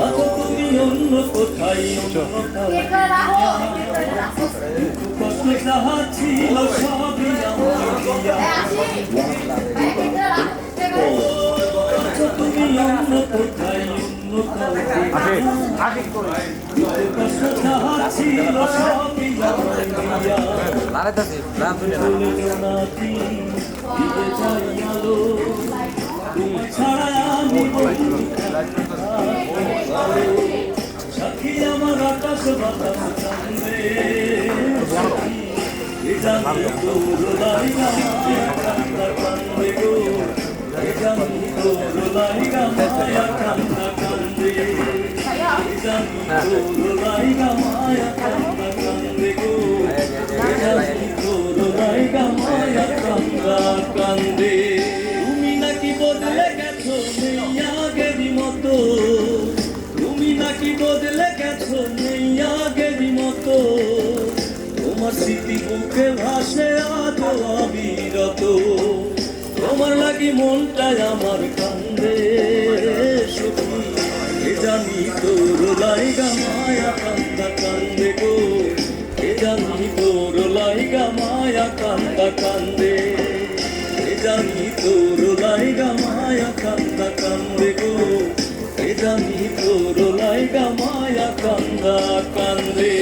আজ তুমি অন্য কোথায় কষ্ট যাহা ছিল সবই আমার দিয়া। আজ তুমি অন্য কোথায় অন্য কষ্ট যাহা ছিল সবই আমার দিয়া। তুমি ছাড়া আমি সাথী আমার আকাশ বাতাস কান্দে জানি তোর লাইগা মায়া কান্দা কান্দে গো জানি তোর লাইগা মায়া কান্দা কান্দে জানি তোর লাইগা মায়া কান্দা কান্দে গো জানি তোর লাইগা মায়া কান্দা কান্দে। তুমি নাকি বদলে গেছো নেই আগেরই মতো, তুমি নাকি বদলে গেছো নেই আগেরই মতো, তোমার স্মৃতি বুকে ভাসে আজও অবিরত, তোমার লাগি মনটাই আমার কান্দে সখী এ জানি তোর লাইগা মায়া কান্দা কান্দে গো এ জানি তোর লাইগা মায়া কান্দা কান্দে এ জানি তোর লাইগা মায়া কান্দা কান্দে গো এ জানি তোর লাইগা মায়া কান্দা কান্দে।